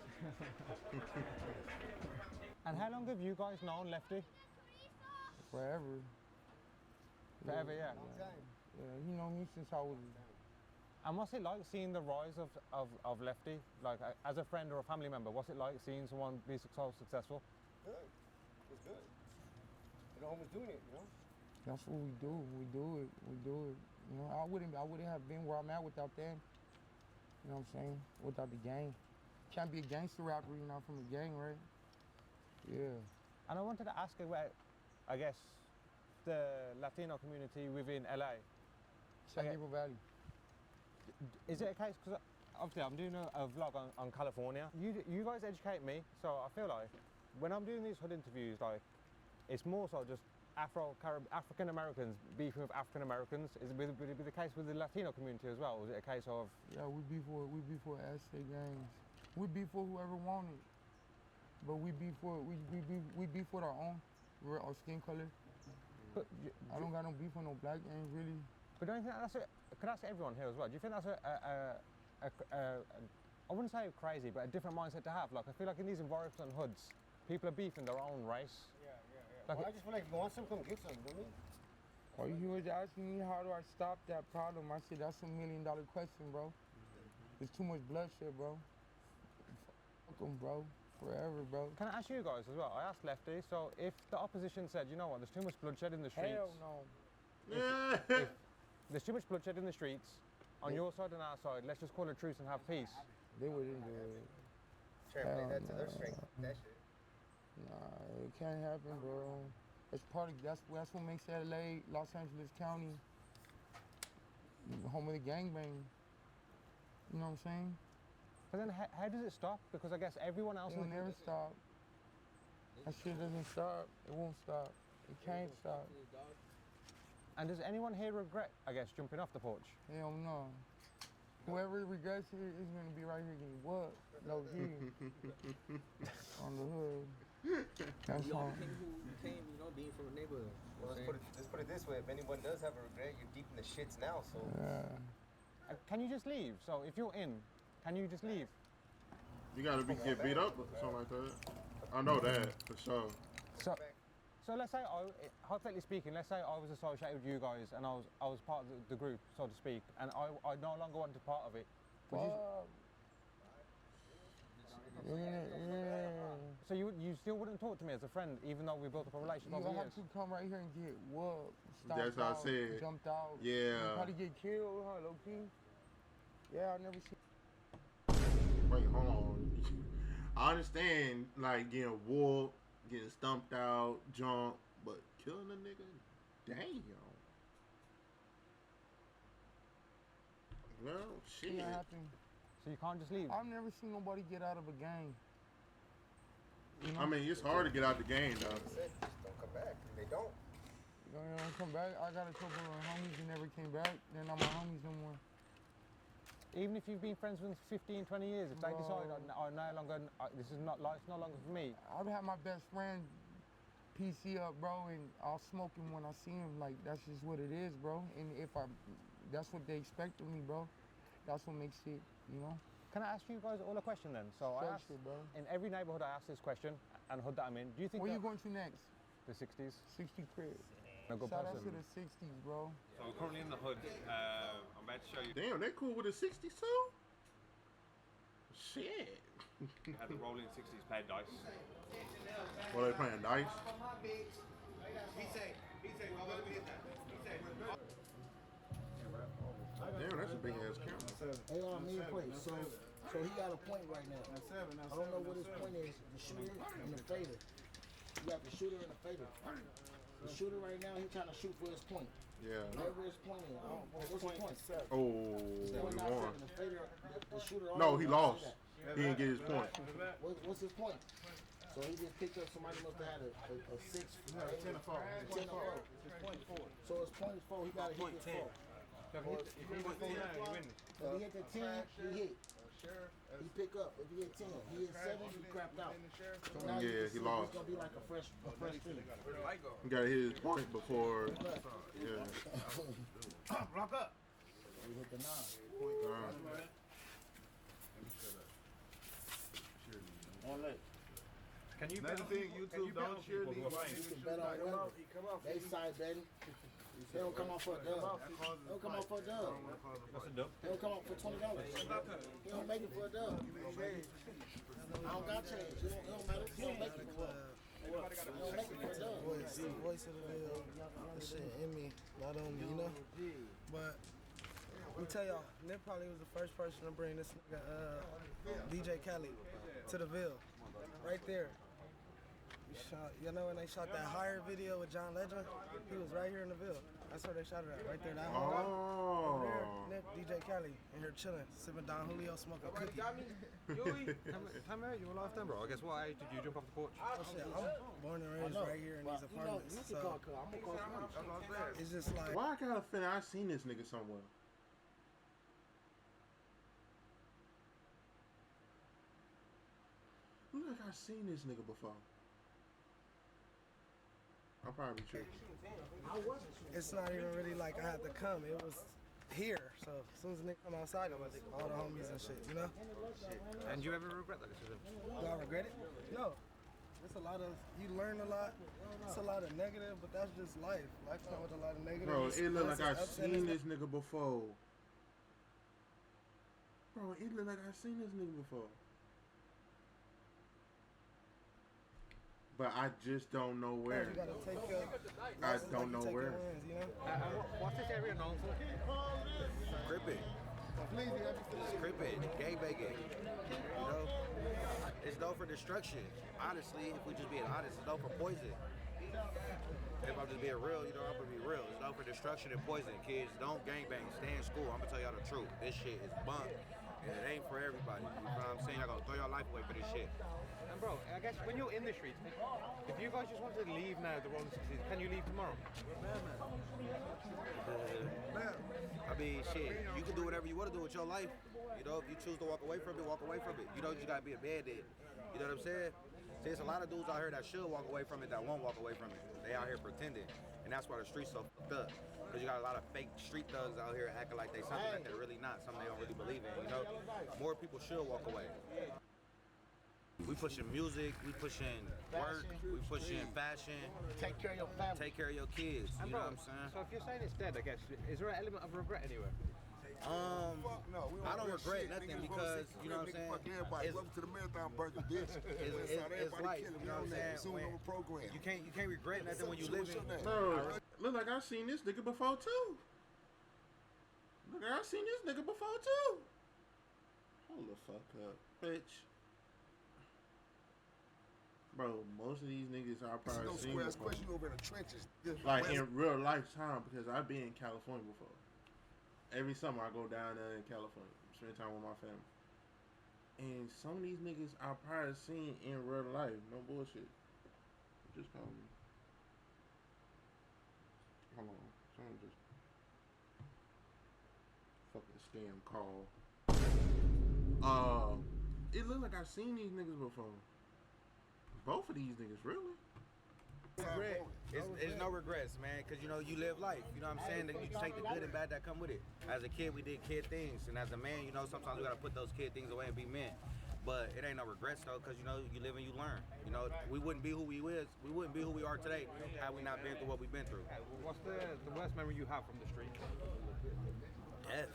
H: And how long have you guys known Lefty?
C: Forever.
H: Forever, yeah.
C: Yeah, he know me since I was.
H: And what's it like seeing the rise of Lefty? Like, as a friend or a family member, what's it like seeing someone be so successful?
L: Good. It's good. You know, homies doing it, you know?
C: That's what we do. We do it. We do it. You know, I wouldn't have been where I'm at without them. You know what I'm saying? Without the gang. Can't be a gangster rapper, you're not from a gang, right? Yeah.
H: And I wanted to ask about, I guess, the Latino community within LA.
C: San Gabriel Valley.
H: Is it a case, because obviously I'm doing a vlog on California. You guys educate me, so I feel like when I'm doing these hood interviews, like, it's more so just African Americans beefing with African Americans. Would it be the case with the Latino community as well? Or is it a case of?
C: Yeah, we beef for SK gangs. We beef for whoever want it, but we beef for our own, our skin color.
H: But
C: I don't got no beef with no black gangs really.
H: But don't you think that's could I ask everyone here as well? Do you think that's I wouldn't say crazy, but a different mindset to have? Like, I feel like in these environments and hoods, people are beefing their own race.
L: Yeah. Like, well, I just feel like if you want some, come get some, you know what I mean?
C: Well, he was asking me how do I stop that problem. I said, that's $1 million question, bro. There's too much bloodshed, bro. Fuck them, bro. Forever, bro.
H: Can I ask you guys as well? I asked Lefty, so if the opposition said, you know what, there's too much bloodshed in the streets.
C: Hell no.
H: If there's too much bloodshed in the streets, on your side and our side, let's just call a truce and have peace.
C: They wouldn't do it.
L: Translate that to their strength. That shit.
C: Nah, it can't happen, bro. It's part of that's what makes LA, Los Angeles County, home of the gangbang. You know what I'm saying?
H: But then how does it stop? Because I guess everyone else
C: It'll never stop. That shit doesn't stop. It won't stop. It can't stop.
H: And does anyone here regret, I guess, jumping off the porch?
C: Hell no. Whoever regrets it is gonna be right here getting what? Low key. On the hood. That's all.
G: You came, being from a neighborhood.
L: Well, let's put it this way. If anyone does have a regret, you're deep in the shits now, so.
C: Yeah.
H: Can you just leave? So if you're in, can you just leave?
A: You gotta get beat up or something like that. I know that for sure.
H: So let's say, hypothetically speaking, let's say I was associated with you guys and I was part of the group, so to speak, and I no longer wanted part of it. So you still wouldn't talk to me as a friend, even though we built up a relationship over years?
C: You have to come right here and get whooped.
A: That's what I said.
C: Jumped out.
A: Yeah.
C: You probably get killed, huh, low key? Yeah, I never seen.
A: Wait, hold on. I understand, like, getting whooped, getting stumped out, jumped, but killing a nigga? Damn. Well, shit.
C: That happened.
H: So you can't just leave?
C: I've never seen nobody get out of a gang.
A: You know? I mean, it's hard to get out the game, though.
L: Just don't come back. They don't.
C: They don't come back. I got a couple of homies who never came back. They're not my homies no more.
H: Even if you've been friends with them for 15, 20 years, if they decide, life's no longer for me.
C: I've had my best friend PC up, bro, and I'll smoke him when I see him. Like, that's just what it is, bro. And that's what they expect of me, bro. That's what makes it, you know.
H: Can I ask you guys all a question then? So I asked,
C: bro.
H: In every neighborhood I ask this question, and hood that I'm in, do you think
C: where you going to next?
H: The 60s.
C: 60 crib.
H: No good
C: Shout
H: person.
C: out to the 60s, bro.
M: So I'm currently in the hood. I'm about to show you.
A: Damn, they cool with the 60s too? Shit.
M: Had the rolling 60s play dice.
A: What are they playing, dice? Damn, that's a big ass camera.
F: Hey, mid-play. So he got a point right now. I don't know what his point is. The shooter and the fader. You got the shooter and the fader. The shooter right now, he's trying to shoot for his point.
A: Yeah.
F: Whatever his point is. What's his point?
A: Oh, he won.
F: The fader, the shooter.
A: No, he lost. He didn't get his point.
F: What's his point? So he just picked up somebody must have had a 6. 10 or 4. 10 or 4. His point 4. So his point is 4. He got to hit his 4. If he hit the 10, he hit. He pick up. If he hit 10, he hit 7, he crapped out. So now
A: he lost.
F: It's gonna be like a fresh team.
A: He got to hit his point before. Yeah.
F: Rock up. He hit the 9. One leg.
M: Can you
K: Another thing, YouTube don't cheer these.
F: You can bet on women. They side betting. They don't come out for a dub. They don't come out for a dub.
M: What's a dub?
F: They don't come out for $20. He don't make it for a dub. I don't got change. It don't matter. He don't make it for a dub. He don't make it for a dub.
I: Voice of the Ville. That shit in me, not on me, you know? But let me tell y'all, Nip probably was the first person to bring this nigga, DJ Khaled to the Ville. Right there. You know when they shot that Higher video with John Legend? He was right here in the Ville. That's where they shot it at, right there. That whole over there, Nip, DJ Khaled, in here chilling, sipping Don Julio, smoking cookie.
H: Time out, you were live then, bro. I guess what age did you jump off the porch?
I: Oh shit, I'm born and raised right here in these apartments. So it's just like,
A: Why I got a feeling I seen this nigga somewhere? Look like I seen this nigga before. I'm probably tripping.
I: it's not even really like I had to come. It was here. So as soon as the nigga come outside, I'm like all the homies and shit, you know?
H: And you ever regret that decision?
I: Do I regret it? No. It's a lot of, you learn a lot. It's a lot of negative, but that's just life. Life comes with a lot of negative.
A: Bro, it look like I seen this nigga before. Bro, it look like I seen this nigga before. But I just don't know where.
I: You gotta take your,
A: I don't know where.
I: Wins, you know?
H: What's this area known for?
G: Crippin'. It's crippin', gangbanging. You know? It's known for destruction. Honestly, if we just being honest, it's known for poison. If I'm just being real, you know, I'm gonna be real. It's known for destruction and poison. Kids, don't gangbang. Stay in school. I'm gonna tell y'all the truth. This shit is bunk. And it ain't for everybody. You know what I'm saying? Y'all gonna throw your life away for this shit.
H: And bro, I guess when you're in the streets, if you guys just wanted to leave now, the Rolling 60s, can you leave tomorrow?
G: I mean, shit, you can do whatever you want to do with your life. You know, if you choose to walk away from it, walk away from it. You don't just gotta be a band-aid. You know what I'm saying? See, there's a lot of dudes out here that should walk away from it that won't walk away from it. They out here pretending. And that's why the streets so fucked up. Because you got a lot of fake street thugs out here acting like they something that they're really not, something they don't really believe in, you know? More people should walk away. We pushing music, we pushing work, we pushing fashion.
F: Take care of your family.
G: Take care of your kids, you know what I'm saying?
H: So if you're saying it's dead, I guess, is there an element of regret anywhere?
G: I don't regret nothing because, you know what I'm saying?
N: Welcome to the Marathon Burger, bitch.
G: It's life, you know what I'm saying? You can't regret nothing when you live in.
A: Bro, look like I seen this nigga before too. Look like I seen this nigga before too. Hold the fuck up, bitch. Bro, most of these niggas I probably seen before.
N: You over in the trenches.
A: Like in real lifetime, because I've been in California before. Every summer I go down there in California, spend time with my family. And some of these niggas I probably seen in real life. No bullshit. Just call me. Hold on. Someone just fucking scam call. It looked like I seen these niggas before. Both of these niggas, really?
G: It's no regrets, man, because, you know, you live life. You know what I'm saying? That you take the good and bad that come with it. As a kid, we did kid things. And as a man, you know, sometimes we got to put those kid things away and be men. But it ain't no regrets, though, because, you know, you live and you learn. You know, we wouldn't be who we was. We wouldn't be who we are today had we not been through what we've been through.
H: What's the worst memory you have from the street?
G: Death.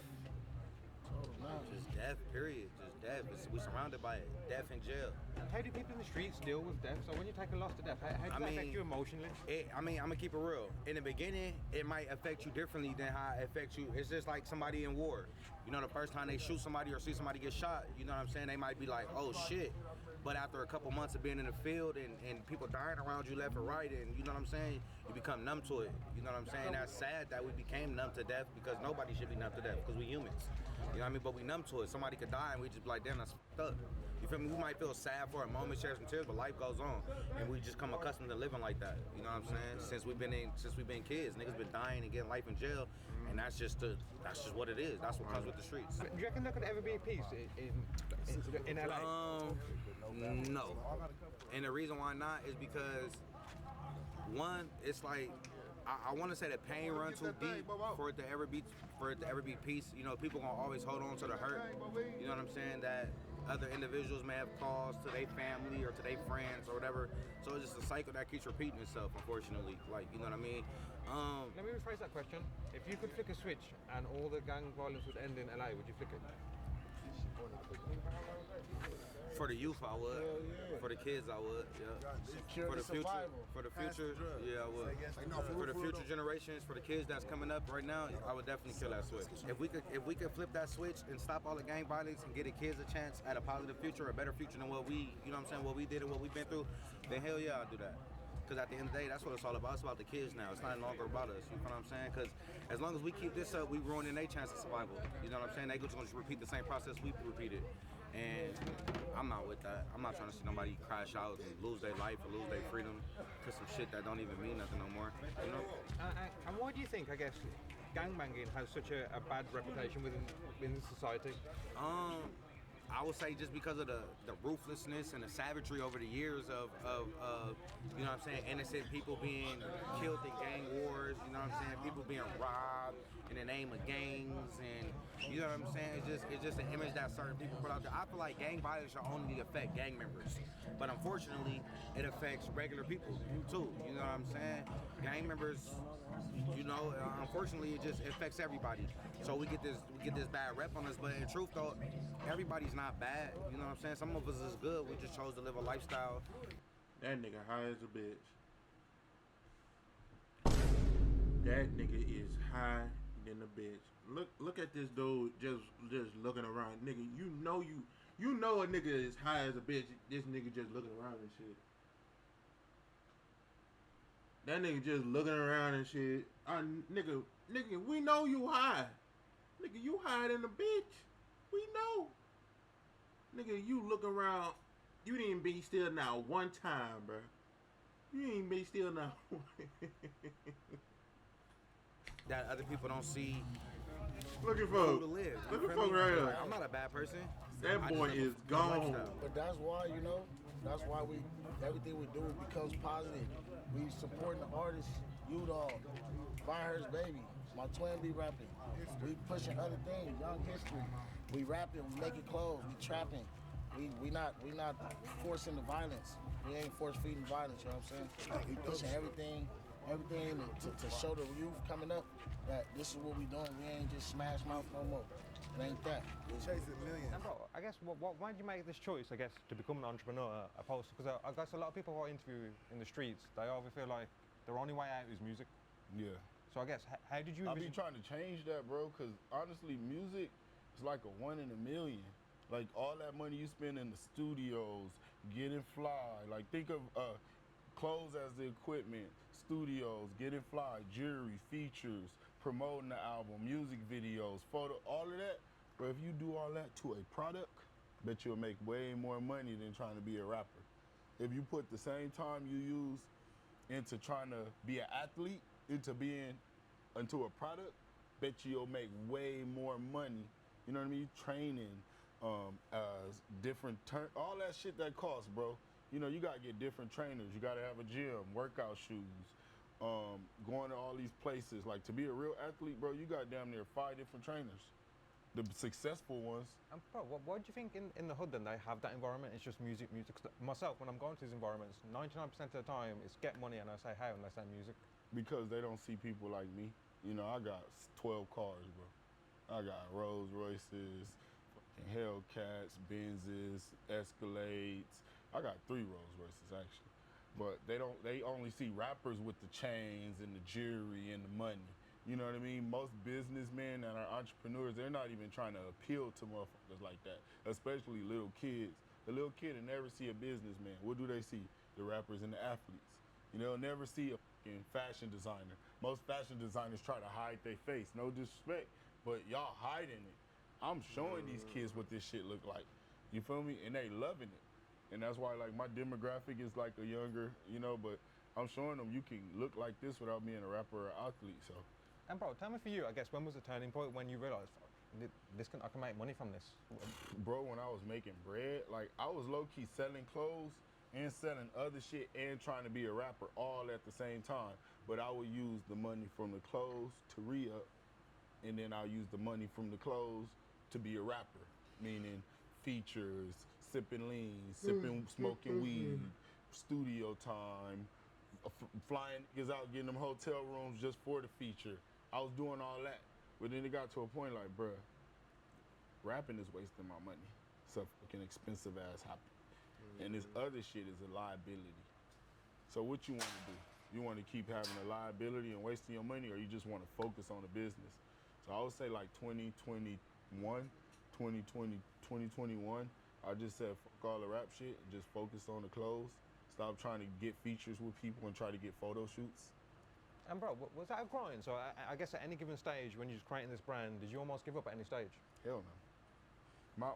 G: Just death. death, period. Just death. We surrounded by it. Death and jail.
H: And how do people in the streets deal with death? So when you take a loss to death, how does that affect you emotionally?
G: I'm gonna keep it real. In the beginning, it might affect you differently than how it affects you. It's just like somebody in war. You know, the first time they shoot somebody or see somebody get shot, you know what I'm saying? They might be like, oh shit. But after a couple months of being in the field and people dying around you left and right, and you know what I'm saying, you become numb to it. You know what I'm saying? That's sad that we became numb to death, because nobody should be numb to death, because we humans. You know what I mean? But we numb to it. Somebody could die and we just be like, damn, that's fucked up. You feel me? We might feel sad for a moment, share some tears, but life goes on, and we just come accustomed to living like that. You know what I'm saying? Since we've been kids, niggas been dying and getting life in jail, and that's just what it is. That's what comes with the streets.
H: Do you reckon there could ever be peace in LA?
G: No. And the reason why not is because, one, it's like, I want to say the pain run too deep for it to ever be peace. You know, people gonna always hold on to the hurt. You know what I'm saying? That other individuals may have caused to their family or to their friends or whatever. So it's just a cycle that keeps repeating itself, unfortunately. Like, you know what I mean?
H: Let me rephrase that question. If you could flick a switch and all the gang violence would end in LA, would you flick it?
G: For the youth, I would. Yeah. For the kids, I would. Yeah. For the future, yeah, I would. For the future generations, for the kids that's coming up right now, I would definitely kill that switch. If we could flip that switch and stop all the gang violence and give the kids a chance at a positive future, a better future than what we, you know what I'm saying, what we did and what we've been through, then hell yeah, I'll do that. Because at the end of the day, that's what it's all about. It's about the kids now. It's not longer about us. You know what I'm saying? Because as long as we keep this up, we ruining their chance of survival. You know what I'm saying? They just going to repeat the same process we repeated. And I'm not with that. I'm not trying to see nobody crash out and lose their life or lose their freedom to some shit that don't even mean nothing no more. You know?
H: And why do you think, I guess, gangbanging has such a bad reputation within society?
G: I would say just because of the ruthlessness and the savagery over the years of you know what I'm saying, innocent people being killed in gang wars, you know what I'm saying, people being robbed in the name of gangs, and you know what I'm saying, it's just an image that certain people put out there. I feel like gang violence should only affect gang members, but unfortunately it affects regular people too, you know what I'm saying. Gang members, you know, unfortunately it affects everybody. So we get this bad rep on us, but in truth though, everybody's not bad, you know what I'm saying? Some of us is good, we just chose to live a lifestyle.
A: That nigga high as a bitch. That nigga is high than a bitch. Look at this dude just looking around. Nigga, you know a nigga is high as a bitch. This nigga just looking around and shit. That nigga just looking around and shit. Nigga, we know you high. Nigga, you higher than a bitch. We know. Nigga, you look around. You didn't be still now one time, bro. You ain't be still now.
G: That other people don't see.
A: Looking for
G: who to live.
A: Looking for right here.
G: I'm not a bad person.
A: That boy is gone.
N: But that's why, you know, that's why everything we do becomes positive. We supporting the artists, U-Dog, Firehurst Baby, my twin be rapping. We pushing other things, Young History. We rapping, we making clothes, we trapping. We not forcing the violence. We ain't force feeding violence, you know what I'm saying? We pushing everything to show the youth coming up that this is what we doing. We ain't just smash mouth no more. It ain't that.
K: We're chasing millions.
H: And bro, I guess why did you make this choice, I guess, to become an entrepreneur opposed to, because I guess a lot of people who I interview in the streets, they either feel like their only way out is music.
B: Yeah.
H: So I guess, how did you...
B: I be trying to change that, bro, because honestly, music is like a 1 in a million. Like, all that money you spend in the studios, getting fly. Like, think of clothes as the equipment, studios, getting fly, jewelry, features, promoting the album, music videos, photo, all of that. But if you do all that to a product, bet you'll make way more money than trying to be a rapper. If you put the same time you use into trying to be an athlete, into a product, bet you'll make way more money. You know what I mean? Training, different all that shit that costs, bro. You know, you gotta get different trainers. You gotta have a gym, workout shoes, going to all these places. Like, to be a real athlete, bro, you got damn near 5 different trainers. The successful ones.
H: And bro, what do you think in the hood then they have that environment? It's just music. Myself, when I'm going to these environments, 99% of the time it's get money and I say how and I say music.
B: Because they don't see people like me. You know, I got 12 cars, bro. I got Rolls Royces, and Hellcats, Benzes, Escalades. I got 3 Rolls Royces actually. But they only see rappers with the chains and the jewelry and the money. You know what I mean? Most businessmen and our entrepreneurs, they're not even trying to appeal to motherfuckers like that, especially little kids. The little kid will never see a businessman. What do they see? The rappers and the athletes. You know, they'll never see a fucking fashion designer. Most fashion designers try to hide their face. No disrespect, but y'all hiding it. I'm showing these kids what this shit look like. You feel me? And they loving it. And that's why, like, my demographic is like a younger, you know, but I'm showing them you can look like this without being a rapper or athlete, so.
H: And bro, tell me for you, I guess, when was the turning point when you realized, I can make money from this?
B: Bro, when I was making bread, like, I was low-key selling clothes and selling other shit and trying to be a rapper all at the same time. But I would use the money from the clothes to re-up, and then I'll use the money from the clothes to be a rapper, meaning features, sipping lean, smoking weed, studio time, flying niggas out, getting them hotel rooms just for the feature. I was doing all that, but then it got to a point like, bruh, rapping is wasting my money. It's a fucking expensive ass hobby. And this other shit is a liability. So what you want to do? You want to keep having a liability and wasting your money, or you just want to focus on the business? So I would say like 2021, I just said fuck all the rap shit and just focus on the clothes. Stop trying to get features with people and try to get photo shoots.
H: And bro, was that a grind? So I guess at any given stage when you're just creating this brand, did you almost give up at any stage?
B: Hell no.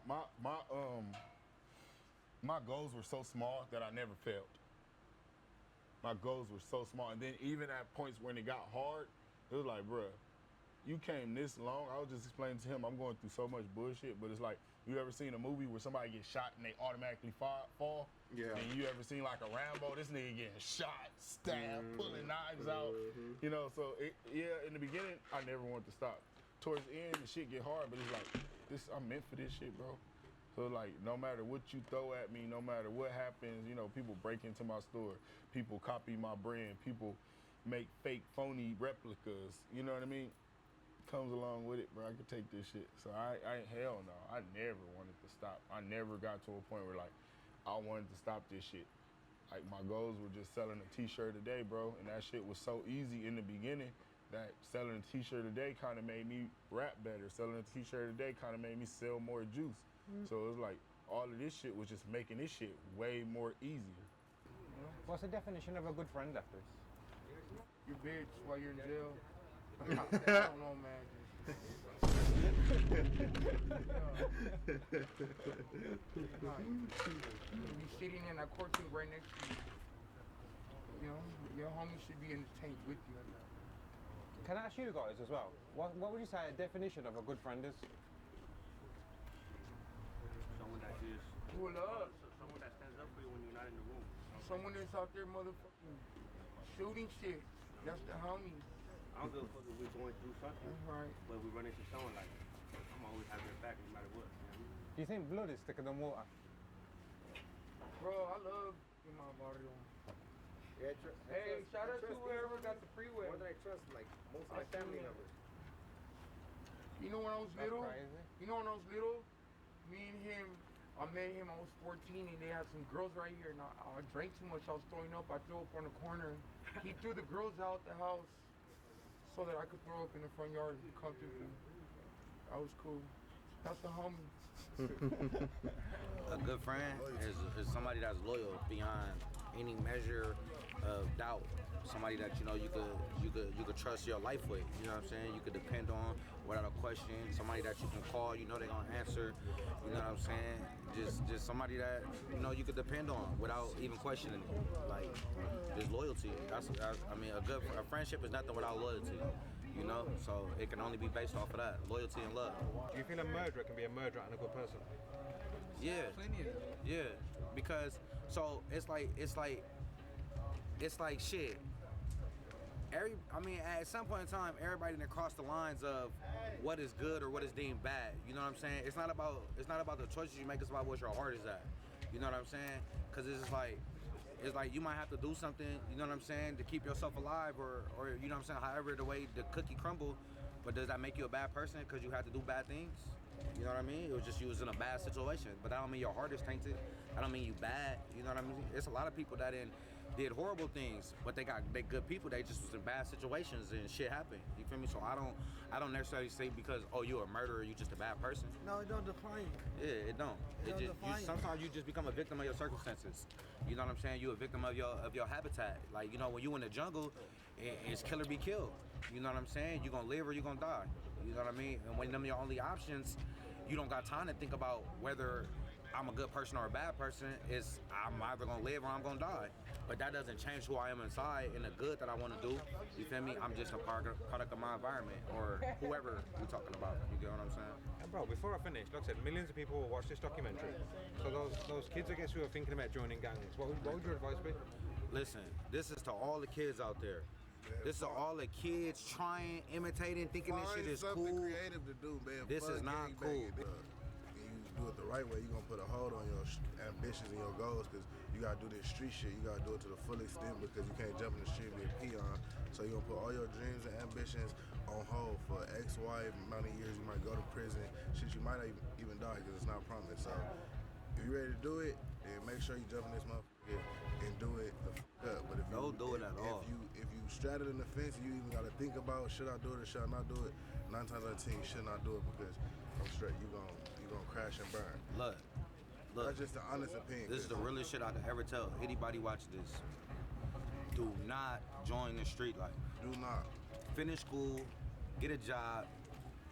B: My goals were so small that I never failed. My goals were so small. And then even at points when it got hard, it was like, bruh, you came this long. I was just explaining to him, I'm going through so much bullshit, but it's like, you ever seen a movie where somebody gets shot and they automatically fall?
A: Yeah.
B: And you ever seen like a Rambo, this nigga getting shot, stabbed, pulling knives out, you know, so in the beginning, I never wanted to stop. Towards the end, the shit get hard, but it's like, I'm meant for this shit, bro. So like, no matter what you throw at me, no matter what happens, you know, people break into my store, people copy my brand, people make fake, phony replicas, you know what I mean? Comes along with it, bro. I could take this shit. So hell no, I never wanted to stop. I never got to a point where like, I wanted to stop this shit. Like my goals were just selling a t-shirt a day, bro. And that shit was so easy in the beginning that selling a t-shirt a day kind of made me rap better. Selling a t-shirt a day kind of made me sell more juice. So it was like, all of this shit was just making this shit way more easier.
H: What's the definition of a good friend after this?
C: Your bitch while you're in jail. I don't know, man. Be sitting in that court right next to you. You know, your homie should be in the tank with you.
H: Can I ask you guys as well? What would you say a definition of a good friend is?
M: Someone that just
C: pull up.
M: Someone that stands up for you when you're not in the room.
C: Someone that's out there motherfucking shooting shit. That's the homie.
M: I don't give a fuck if we're going through something.
C: Right.
M: But we run into someone like, I'm always having your back no matter what.
H: Do you think blood is thicker than water?
C: Bro, I love in my barrio.
L: Yeah,
C: hey, shout out to whoever got the freeway.
L: More than I trust, like, most of my family members.
C: You know when I was little?
H: Crazy.
C: You know when I was little? Me and him, I met him, I was 14, and they had some girls right here, and I drank too much, I was throwing up, I threw up on the corner. He threw the girls out the house so that I could throw up in the front yard comfortably. That was cool. That's the homie.
G: A good friend is somebody that's loyal beyond any measure of doubt. Somebody that you know you could trust your life with. You know what I'm saying? You could depend on without a question. Somebody that you can call. You know they're gonna answer. You know what I'm saying? Just somebody that you know you could depend on without even questioning it. Like just loyalty. I mean a friendship is nothing without loyalty. You know, so it can only be based off of that loyalty and love.
H: Do you feel a murderer can be a murderer and a good person?
G: Yeah, yeah. Because so it's like shit. I mean, at some point in time, everybody done crossed the lines of what is good or what is deemed bad. You know what I'm saying? It's not about the choices you make. It's about what your heart is at. You know what I'm saying? Because it's like you might have to do something. You know what I'm saying? To keep yourself alive, or you know what I'm saying? However the way the cookie crumble. But does that make you a bad person because you have to do bad things? You know what I mean? It was just you was in a bad situation. But that don't mean your heart is tainted. That don't mean you bad. You know what I mean? It's a lot of people that did horrible things, but they good people. They just was in bad situations and shit happened. You feel me? So I don't necessarily say because you're a murderer, you just a bad person.
C: No, it don't define you.
G: Yeah, it don't. Sometimes you just become a victim of your circumstances. You know what I'm saying? You a victim of your habitat. Like, you know, when you in the jungle, it's kill or be killed. You know what I'm saying? You gonna live or you gonna die. You know what I mean? And when them your only options, you don't got time to think about whether I'm a good person or a bad person. I'm either gonna live or I'm gonna die. But that doesn't change who I am inside and the good that I want to do. You feel me? I'm just a product of my environment or whoever we're talking about. You get what I'm saying?
H: And bro, before I finish, like I said, millions of people will watch this documentary. So those kids, I guess, who are thinking about joining gangs, what would your advice be?
G: Listen, this is to all the kids out there. This is all the kids trying, imitating, thinking this shit is
K: something
G: cool.
K: creative to do, man.
G: This is not cool.
K: And you do it the right way, you're gonna put a hold on your ambitions and your goals, because you gotta do this street shit. You gotta do it to the full extent, because you can't jump in the street and be a peon. So you're gonna put all your dreams and ambitions on hold for X, Y amount of years. You might go to prison. Shit, you might not even die because it's not promised. So if you're ready to do it, then make sure you jump in this motherfucker and do it the fuck up. But if
G: don't do it at all.
K: If you straddle in the fence, you even gotta think about, should I do it or should I not do it? 9 times out of 10, you should not do it, because I'm straight, you gonna crash and burn.
G: Look.
K: That's just an honest opinion.
G: This is the realest shit I could ever tell anybody watching this. Do not join the street life.
K: Do not.
G: Finish school, get a job,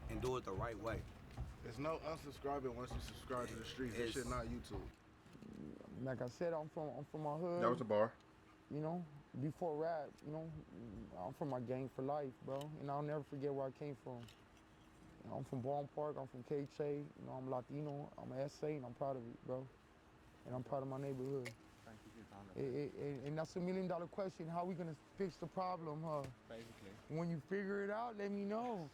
G: and do it the right way.
K: There's no unsubscribing once you subscribe to the streets. This shit not YouTube.
C: Like I said, I'm from my hood.
A: That was a bar.
C: You know, before rap, you know, I'm from my gang for life, bro. And I'll never forget where I came from. You know, I'm from Ballin Park, I'm from KJ, you know, I'm Latino, I'm an SA, and I'm proud of it, bro. And I'm proud of my neighborhood.
H: Thank you for your time.
C: And that's $1 million question. How we gonna fix the problem, huh?
H: Basically.
C: When you figure it out, let me know.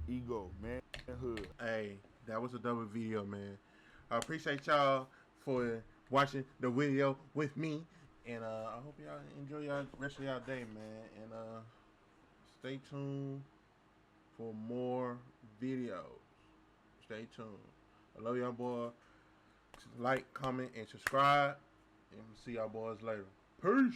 B: Ego, manhood.
A: Hey, that was a double video, man. I appreciate y'all for watching the video with me. And I hope y'all enjoy y'all rest of y'all day, man. And stay tuned for more videos. Stay tuned. I love y'all, boy. Like, comment, and subscribe. And we'll see y'all boys later. Peace.